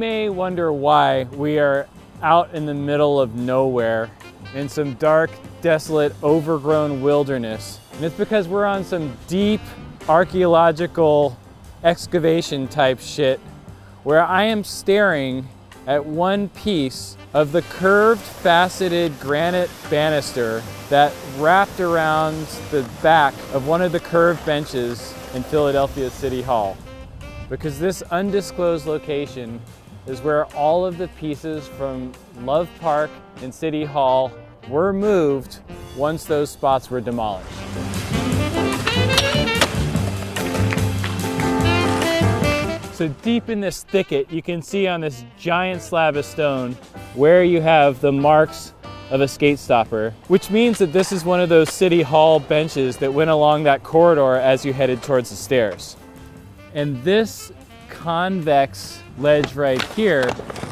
may wonder why we are out in the middle of nowhere in some dark, desolate, overgrown wilderness. And it's because we're on some deep archaeological excavation type shit where I am staring at one piece of the curved, faceted granite banister that wrapped around the back of one of the curved benches in Philadelphia City Hall. Because this undisclosed location is where all of the pieces from Love Park and City Hall were moved once those spots were demolished. So deep in this thicket, you can see on this giant slab of stone where you have the marks of a skate stopper, which means that this is one of those City Hall benches that went along that corridor as you headed towards the stairs. And this convex ledge right here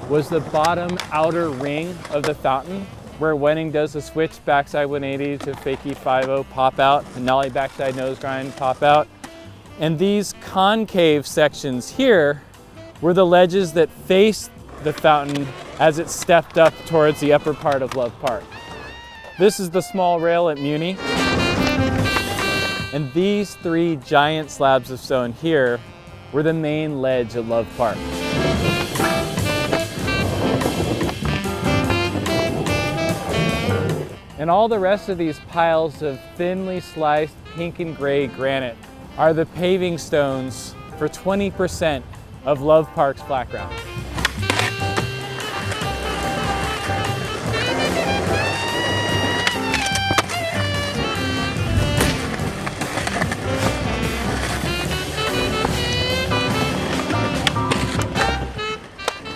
was the bottom outer ring of the fountain, where Wenning does the switch backside 180 to fakie 5-0 pop out, and nollie backside nose grind pop out. And these concave sections here were the ledges that faced the fountain as it stepped up towards the upper part of Love Park. This is the small rail at Muni. And these three giant slabs of stone here were the main ledge at Love Park. And all the rest of these piles of thinly sliced pink and gray granite are the paving stones for 20% of Love Park's flat ground.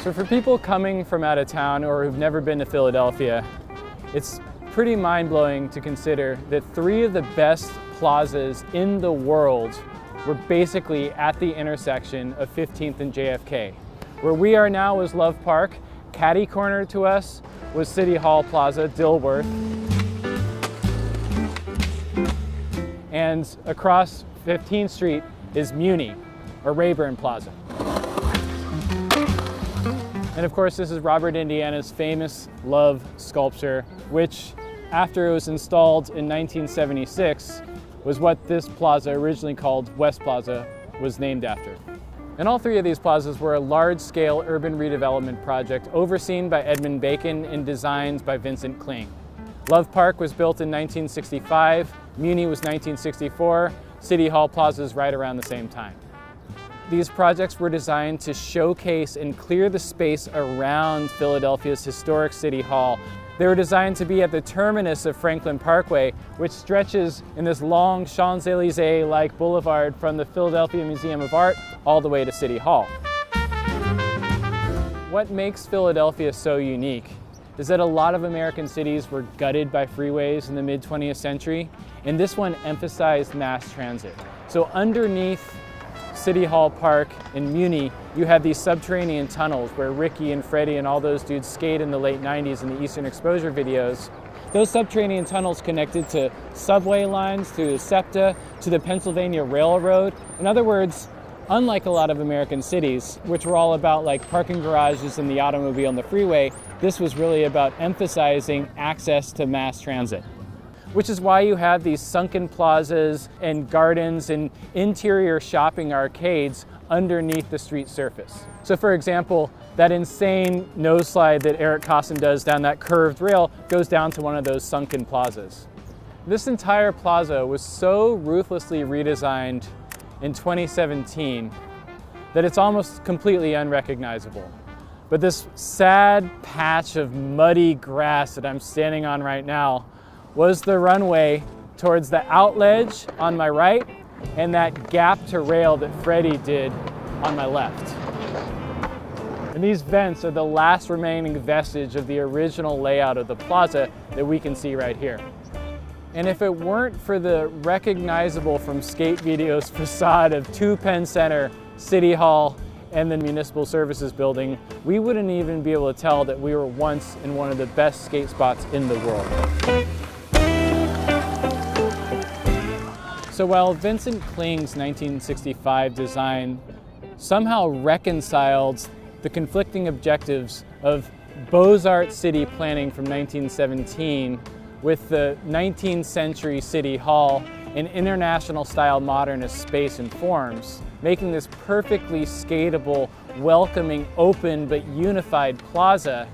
So for people coming from out of town or who've never been to Philadelphia, it's pretty mind-blowing to consider that 3 of the best plazas in the world were basically at the intersection of 15th and JFK. Where we are now is Love Park. Catty corner to us was City Hall Plaza, Dilworth. And across 15th Street is Muni, or Rayburn Plaza. And of course, this is Robert Indiana's famous Love sculpture, which, after it was installed in 1976, was what this plaza, originally called West Plaza, was named after. And all 3 of these plazas were a large-scale urban redevelopment project overseen by Edmund Bacon and designed by Vincent Kling. Love Park was built in 1965, Muni was 1964, City Hall Plaza is right around the same time. These projects were designed to showcase and clear the space around Philadelphia's historic City Hall. They were designed to be at the terminus of Franklin Parkway, which stretches in this long Champs-Élysées-like boulevard from the Philadelphia Museum of Art all the way to City Hall. What makes Philadelphia so unique is that a lot of American cities were gutted by freeways in the mid-20th century, and this one emphasized mass transit. So underneath City Hall Park in Muni, you had these subterranean tunnels where Ricky and Freddie and all those dudes skate in the late 90s in the Eastern Exposure videos. Those subterranean tunnels connected to subway lines, to the SEPTA, to the Pennsylvania Railroad. In other words, unlike a lot of American cities, which were all about like parking garages and the automobile and the freeway, this was really about emphasizing access to mass transit. Which is why you have these sunken plazas and gardens and interior shopping arcades underneath the street surface. So for example, that insane nose slide that Eric Costin does down that curved rail goes down to one of those sunken plazas. This entire plaza was so ruthlessly redesigned in 2017 that it's almost completely unrecognizable. But this sad patch of muddy grass that I'm standing on right now was the runway towards the out ledge on my right and that gap to rail that Freddie did on my left. And these vents are the last remaining vestige of the original layout of the plaza that we can see right here. And if it weren't for the recognizable from skate videos facade of 2 Penn Center, City Hall, and the Municipal Services Building, we wouldn't even be able to tell that we were once in one of the best skate spots in the world. So while Vincent Kling's 1965 design somehow reconciled the conflicting objectives of Beaux-Arts city planning from 1917 with the 19th century city hall and international style modernist space and forms, making this perfectly skatable, welcoming, open but unified plaza.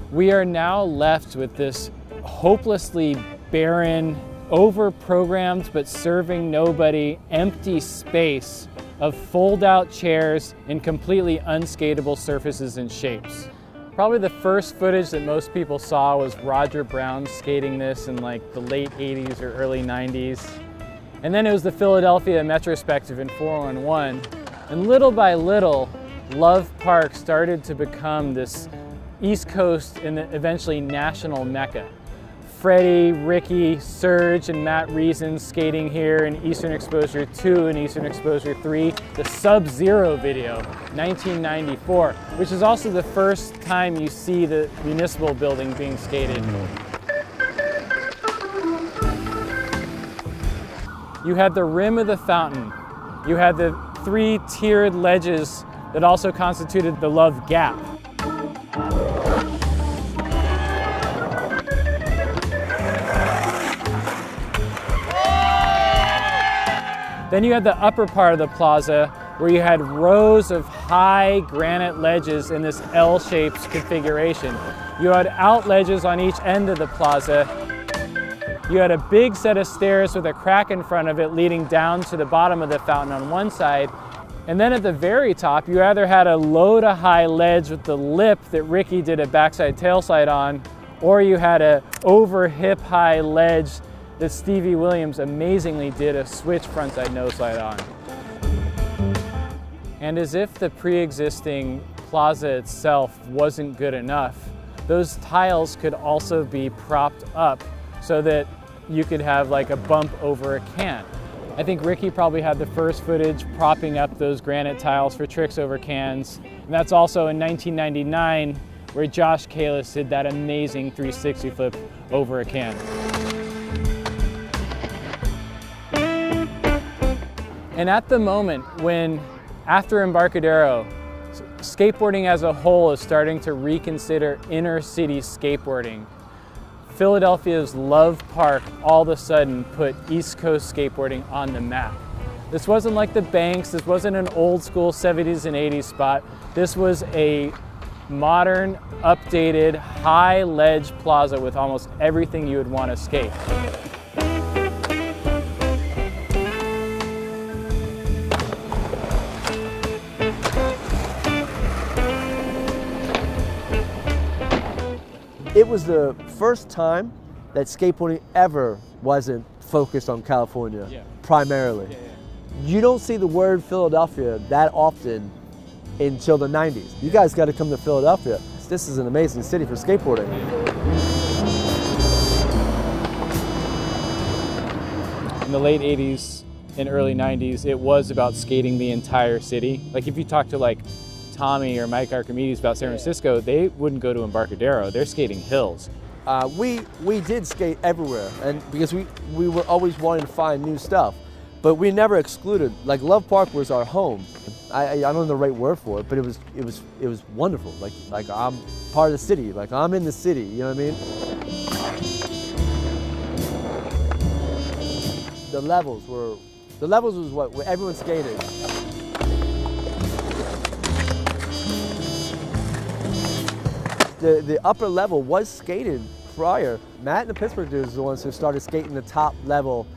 We are now left with this hopelessly barren, over-programmed but serving nobody, empty space of fold-out chairs and completely unskatable surfaces and shapes. Probably the first footage that most people saw was Roger Brown skating this in like the late 80s or early 90s. And then it was the Philadelphia Metrospective in 411. And little by little, Love Park started to become this East Coast and eventually national mecca. Freddie, Ricky, Serge, and Matt Reason skating here in Eastern Exposure 2 and Eastern Exposure 3, the Sub-Zero video, 1994, which is also the first time you see the municipal building being skated. You had the rim of the fountain. You had the 3 tiered ledges that also constituted the Love Gap. Then you had the upper part of the plaza where you had rows of high granite ledges in this L-shaped configuration. You had out ledges on each end of the plaza. You had a big set of stairs with a crack in front of it leading down to the bottom of the fountain on one side. And then at the very top, you either had a low to high ledge with the lip that Ricky did a backside tailslide on, or you had a over hip high ledge that Stevie Williams amazingly did a switch frontside noseslide on. And as if the pre-existing plaza itself wasn't good enough, those tiles could also be propped up so that you could have like a bump over a can. I think Ricky probably had the first footage propping up those granite tiles for tricks over cans. And that's also in 1999 where Josh Kalis did that amazing 360 flip over a can. And at the moment when, after Embarcadero, skateboarding as a whole is starting to reconsider inner city skateboarding, Philadelphia's Love Park all of a sudden put East Coast skateboarding on the map. This wasn't like the Banks, this wasn't an old school 70s and 80s spot. This was a modern, updated, high ledge plaza with almost everything you would want to skate. It was the first time that skateboarding ever wasn't focused on California, primarily. You don't see the word Philadelphia that often until the 90s. You guys got to come to Philadelphia. This is an amazing city for skateboarding. In the late 80s and early 90s, it was about skating the entire city. Like if you talk to like Tommy or Mike Archimedes about San Francisco, they wouldn't go to Embarcadero. They're skating hills. We did skate everywhere, and because we were always wanting to find new stuff, but we never excluded. Like Love Park was our home. I don't know the right word for it, but it was wonderful. Like I'm part of the city. Like I'm in the city. You know what I mean? The levels was what where everyone skated. The upper level was skated prior. Matt and the Pittsburgh dudes are the ones who started skating the top level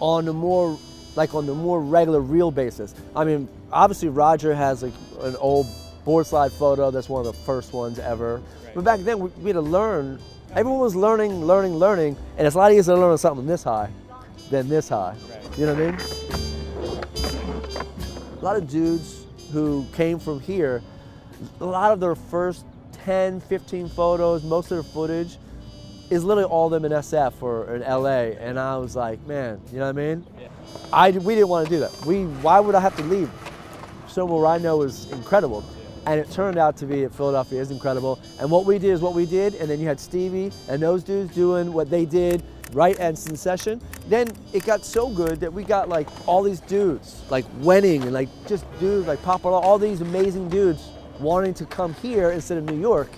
on the more regular real basis. I mean, obviously Roger has like an old board slide photo that's one of the first ones ever. Right. But back then we had to learn. Everyone was learning, and it's a lot easier to learn something this high than this high. Right. You know what I mean? A lot of dudes who came from here, a lot of their first 10, 15 photos, most of their footage is literally all of them in SF or in LA, and I was like, man, you know what I mean? Yeah. We didn't want to do that. Why would I have to leave somewhere I know is incredible? And it turned out to be that Philadelphia is incredible, and what we did is what we did, and then you had Stevie and those dudes doing what they did right at Succession. Then it got so good that we got like all these dudes, like Wenning and like just dudes like Papa, all these amazing dudes wanting to come here instead of New York.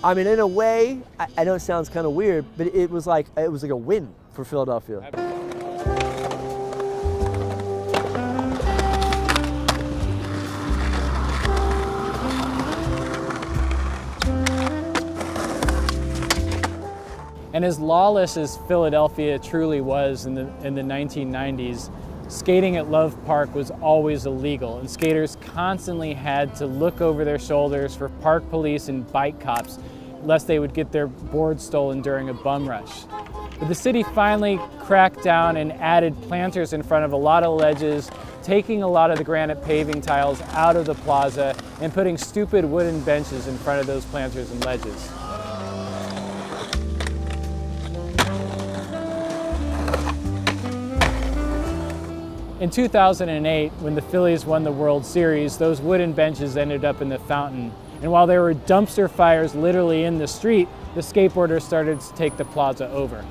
I mean, in a way, I know it sounds kind of weird, but it was like a win for Philadelphia. And as lawless as Philadelphia truly was in the 1990s, skating at Love Park was always illegal, and skaters constantly had to look over their shoulders for park police and bike cops, lest they would get their board stolen during a bum rush. But the city finally cracked down and added planters in front of a lot of ledges, taking a lot of the granite paving tiles out of the plaza and putting stupid wooden benches in front of those planters and ledges. In 2008, when the Phillies won the World Series, those wooden benches ended up in the fountain. And while there were dumpster fires literally in the street, the skateboarders started to take the plaza over.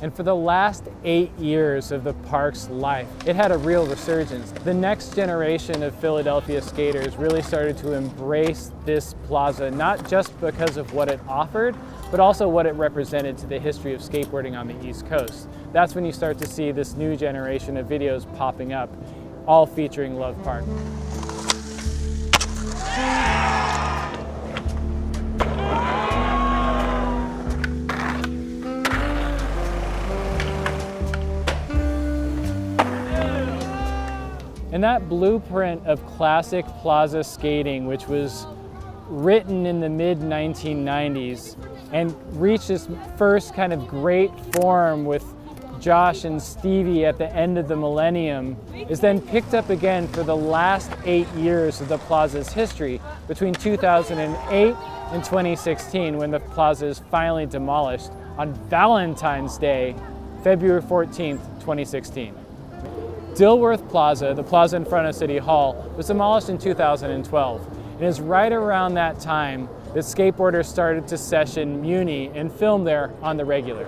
And for the last 8 years of the park's life, it had a real resurgence. The next generation of Philadelphia skaters really started to embrace this plaza, not just because of what it offered, but also what it represented to the history of skateboarding on the East Coast. That's when you start to see this new generation of videos popping up, all featuring Love Park. And that blueprint of classic plaza skating, which was written in the mid-1990s and reached its first kind of great form with Josh and Stevie at the end of the millennium, is then picked up again for the last 8 years of the plaza's history, between 2008 and 2016, when the plaza is finally demolished on Valentine's Day, February 14th, 2016. Dilworth Plaza, the plaza in front of City Hall, was demolished in 2012. And it's right around that time that skateboarders started to session Muni and film there on the regular.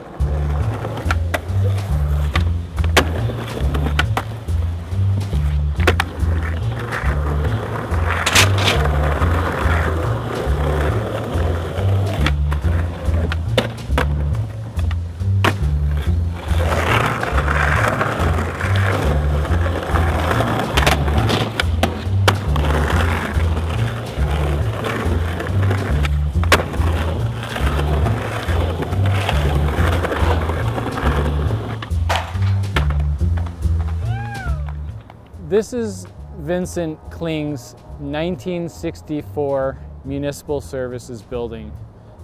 This is Vincent Kling's 1964 Municipal Services building,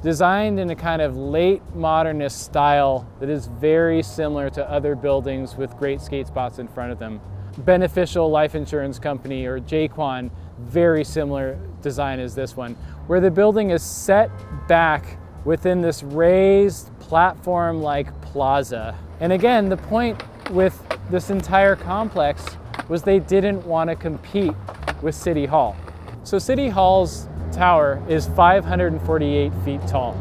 designed in a kind of late modernist style that is very similar to other buildings with great skate spots in front of them. Beneficial Life Insurance Company, or Jaquan, very similar design as this one, where the building is set back within this raised platform-like plaza. And again, the point with this entire complex was they didn't want to compete with City Hall. So City Hall's tower is 548 feet tall.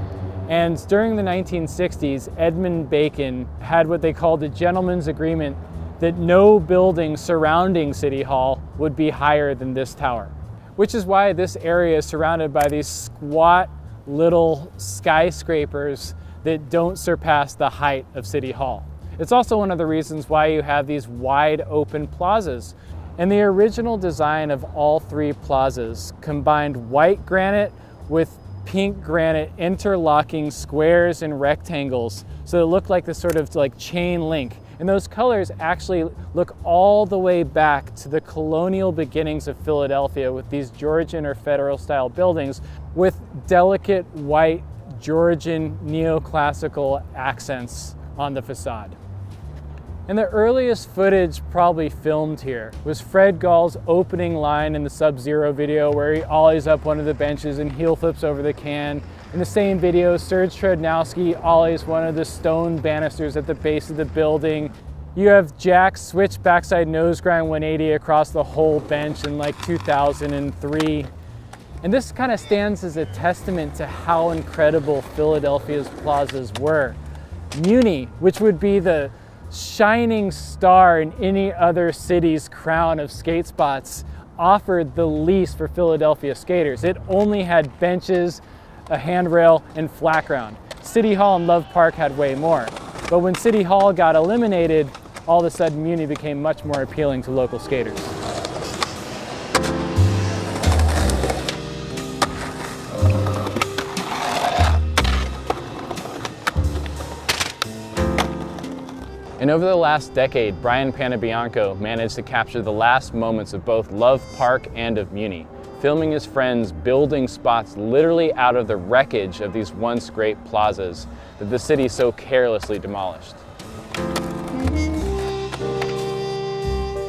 And during the 1960s, Edmund Bacon had what they called a gentleman's agreement that no building surrounding City Hall would be higher than this tower, which is why this area is surrounded by these squat little skyscrapers that don't surpass the height of City Hall. It's also one of the reasons why you have these wide open plazas. And the original design of all three plazas combined white granite with pink granite interlocking squares and rectangles, so it looked like this sort of like chain link. And those colors actually look all the way back to the colonial beginnings of Philadelphia, with these Georgian or federal style buildings with delicate white Georgian neoclassical accents on the facade. And the earliest footage probably filmed here was Fred Gall's opening line in the Sub-Zero video, where he ollies up one of the benches and heel flips over the can. In the same video, Serge Trednowski ollies one of the stone banisters at the base of the building. You have Jack switch backside nose grind 180 across the whole bench in like 2003. And this kind of stands as a testament to how incredible Philadelphia's plazas were. Muni, which would be the shining star in any other city's crown of skate spots, offered the least for Philadelphia skaters. It only had benches, a handrail, and flat ground. City Hall and Love Park had way more. But when City Hall got eliminated, all of a sudden Muni became much more appealing to local skaters. And over the last decade, Brian Panabianco managed to capture the last moments of both Love Park and of Muni, filming his friends building spots literally out of the wreckage of these once great plazas that the city so carelessly demolished.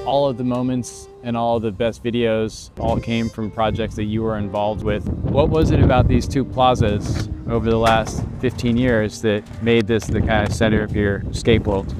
All of the moments and all of the best videos all came from projects that you were involved with. What was it about these two plazas over the last 15 years that made this the kind of center of your skate world?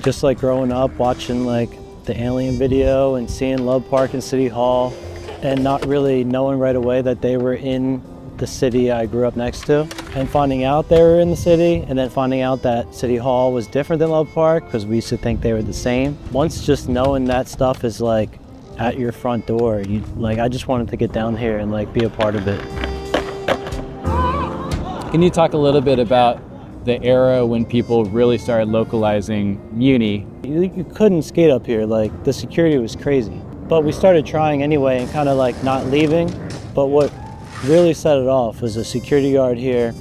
Just like growing up, watching like the Alien video and seeing Love Park and City Hall and not really knowing right away that they were in the city I grew up next to, and finding out they were in the city, and then finding out that City Hall was different than Love Park because we used to think they were the same. Once just knowing that stuff is like at your front door, I just wanted to get down here and like be a part of it. Can you talk a little bit about the era when people really started localizing Muni? You couldn't skate up here, like the security was crazy. But we started trying anyway and kind of like not leaving. But what really set it off was a security guard here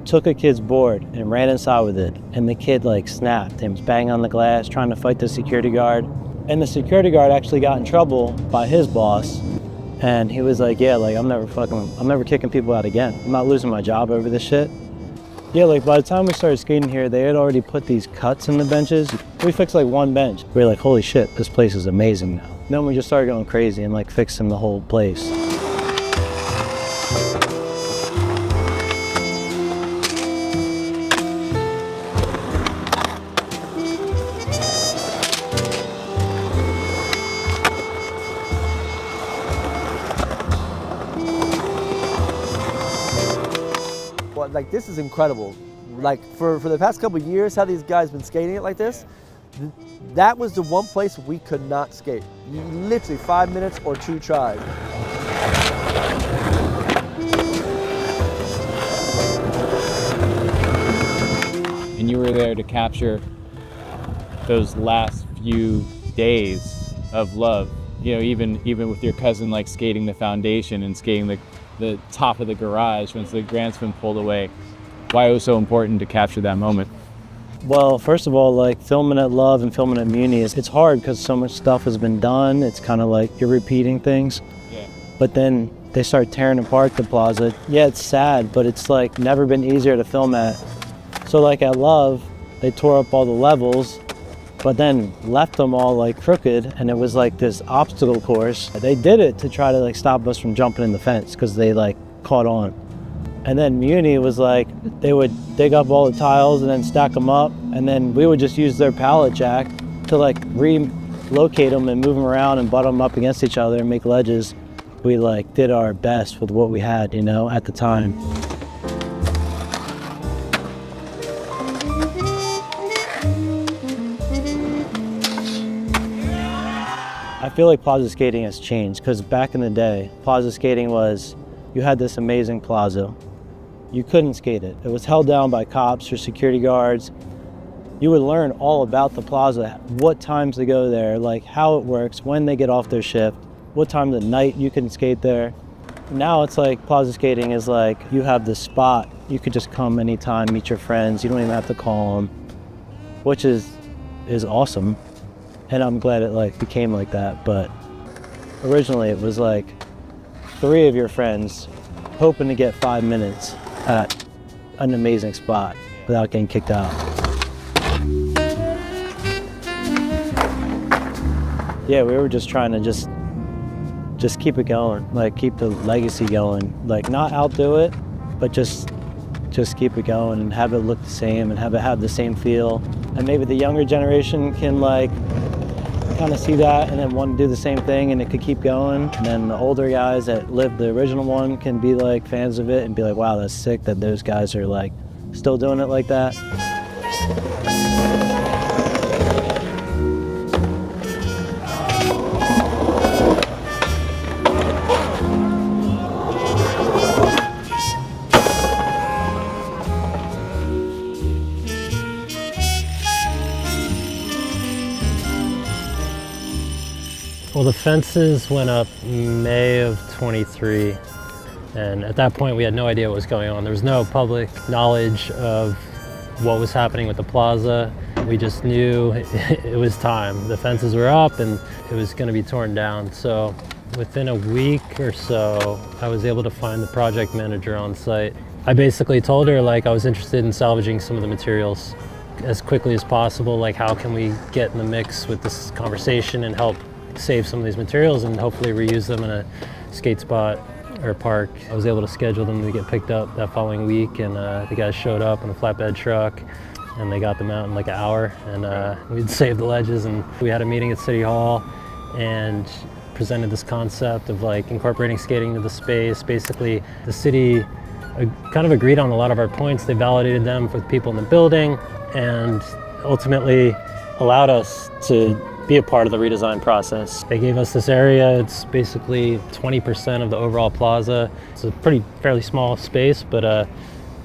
took a kid's board and ran inside with it, and the kid like snapped and was banging on the glass trying to fight the security guard, and the security guard actually got in trouble by his boss, and he was like, yeah, like I'm never kicking people out again. I'm not losing my job over this shit. Yeah, like by the time we started skating here, they had already put these cuts in the benches. We fixed like one bench. We were like, holy shit, this place is amazing now. Then we just started going crazy and like fixing the whole place. Like, this is incredible. Like for the past couple of years, how these guys been skating it like this, that was the one place we could not skate. Literally 5 minutes or 2 tries. And you were there to capture those last few days of love. You know, even with your cousin like skating the foundation and skating the top of the garage once the grant's been pulled away. Why it was so important to capture that moment? Well, first of all, like filming at Love and filming at Muni, it's hard because so much stuff has been done. It's kind of like you're repeating things. Yeah. But then they start tearing apart the plaza. Yeah, it's sad, but it's like never been easier to film at. So like at Love, they tore up all the levels, but then left them all like crooked, and it was like this obstacle course. They did it to try to like stop us from jumping in the fence because they like caught on. And then Muni was like, they would dig up all the tiles and then stack them up, and then we would just use their pallet jack to like relocate them and move them around and butt them up against each other and make ledges. We like did our best with what we had, you know, at the time. I feel like plaza skating has changed because back in the day, plaza skating was, you had this amazing plaza. You couldn't skate it. It was held down by cops or security guards. You would learn all about the plaza, what times to go there, like how it works, when they get off their shift, what time of the night you can skate there. Now it's like plaza skating is like, you have this spot. You could just come anytime, meet your friends. You don't even have to call them, which is awesome. And I'm glad it like became like that. But originally it was like 3 of your friends hoping to get 5 minutes at an amazing spot without getting kicked out. Yeah, we were just trying to just keep it going, like keep the legacy going, like not outdo it, but just keep it going and have it look the same and have it have the same feel. And maybe the younger generation can like kind of see that and then want to do the same thing, and it could keep going. And then the older guys that lived the original one can be like fans of it and be like, wow, that's sick that those guys are like still doing it like that. Well, the fences went up May of 23, and at that point we had no idea what was going on. There was no public knowledge of what was happening with the plaza. We just knew it was time. The fences were up and it was going to be torn down. So within a week or so, I was able to find the project manager on site. I basically told her like I was interested in salvaging some of the materials as quickly as possible. Like, how can we get in the mix with this conversation and help save some of these materials and hopefully reuse them in a skate spot or park. I was able to schedule them to get picked up that following week, and the guys showed up in a flatbed truck and they got them out in like an hour, and we'd saved the ledges. And we had a meeting at City Hall and presented this concept of like incorporating skating into the space. Basically, the city kind of agreed on a lot of our points. They validated them for the people in the building and ultimately allowed us to be a part of the redesign process. They gave us this area. It's basically 20% of the overall plaza. It's a fairly small space, but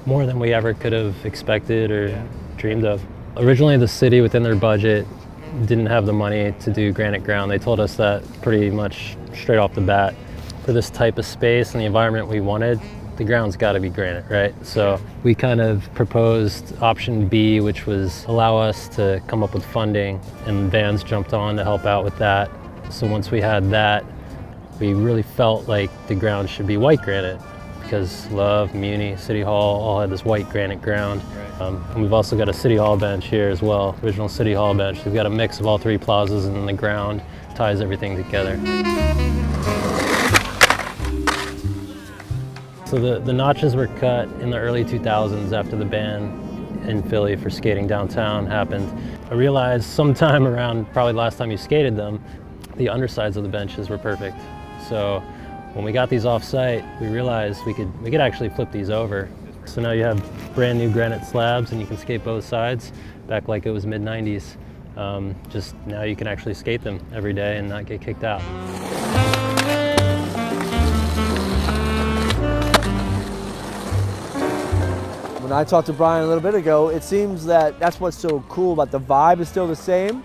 more than we ever could have expected or dreamed of. Originally, the city within their budget didn't have the money to do granite ground. They told us that pretty much straight off the bat. For this type of space and the environment we wanted, the ground's got to be granite, right? So we kind of proposed option B, which was allow us to come up with funding, and Vans jumped on to help out with that. So once we had that, we really felt like the ground should be white granite, because Love, Muni, City Hall all had this white granite ground. And we've also got a City Hall bench here as well, original City Hall bench. We've got a mix of all three plazas, and then the ground ties everything together. So the notches were cut in the early 2000s after the ban in Philly for skating downtown happened. I realized sometime around probably the last time you skated them, the undersides of the benches were perfect. So when we got these off site, we realized we could actually flip these over. So now you have brand new granite slabs and you can skate both sides, back like it was mid-90s. Just now you can actually skate them every day and not get kicked out. When I talked to Brian a little bit ago, it seems that that's what's so cool about the vibe is still the same.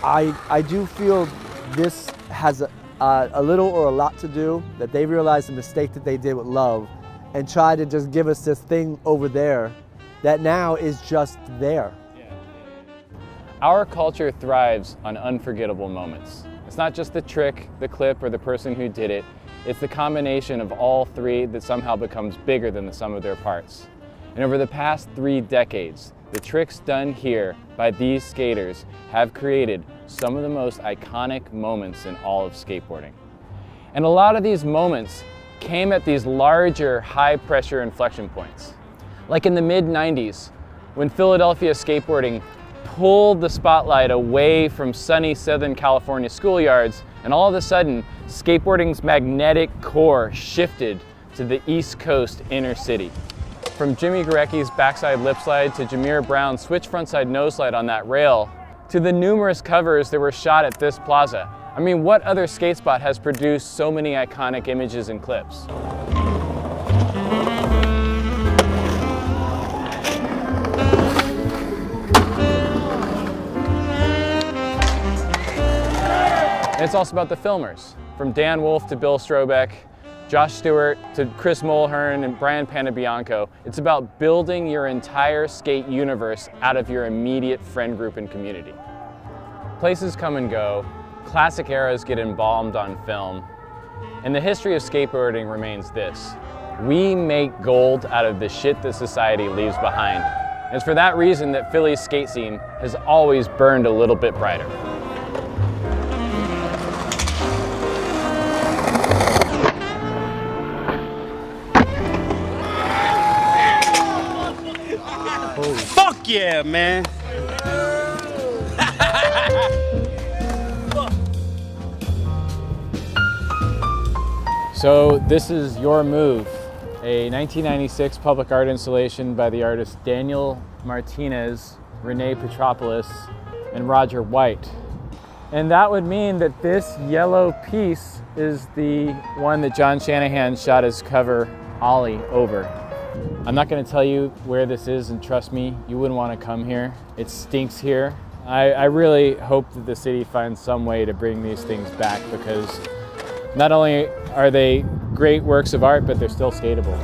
I do feel this has a little or a lot to do that they realized the mistake that they did with Love and tried to just give us this thing over there that now is just there. Our culture thrives on unforgettable moments. It's not just the trick, the clip, or the person who did it. It's the combination of all three that somehow becomes bigger than the sum of their parts. And over the past 3 decades, the tricks done here by these skaters have created some of the most iconic moments in all of skateboarding. And a lot of these moments came at these larger, high-pressure inflection points. Like in the mid-90s, when Philadelphia skateboarding pulled the spotlight away from sunny Southern California schoolyards, and all of a sudden, skateboarding's magnetic core shifted to the East Coast inner city. From Jimmy Garecki's backside lip slide to Jameer Brown's switch frontside nose slide on that rail, to the numerous covers that were shot at this plaza. I mean, what other skate spot has produced so many iconic images and clips? And it's also about the filmers, from Dan Wolf to Bill Strobeck, Josh Stewart to Chris Mulhern and Brian Panabianco. It's about building your entire skate universe out of your immediate friend group and community. Places come and go, classic eras get embalmed on film, and the history of skateboarding remains this: we make gold out of the shit that society leaves behind. And it's for that reason that Philly's skate scene has always burned a little bit brighter. Fuck yeah, man. So this is Your Move, a 1996 public art installation by the artists Daniel Martinez, Renee Petropoulos, and Roger White. And that would mean that this yellow piece is the one that John Shanahan shot his cover Ollie over. I'm not going to tell you where this is, and trust me, you wouldn't want to come here. It stinks here. I really hope that the city finds some way to bring these things back, because not only are they great works of art, but they're still skateable.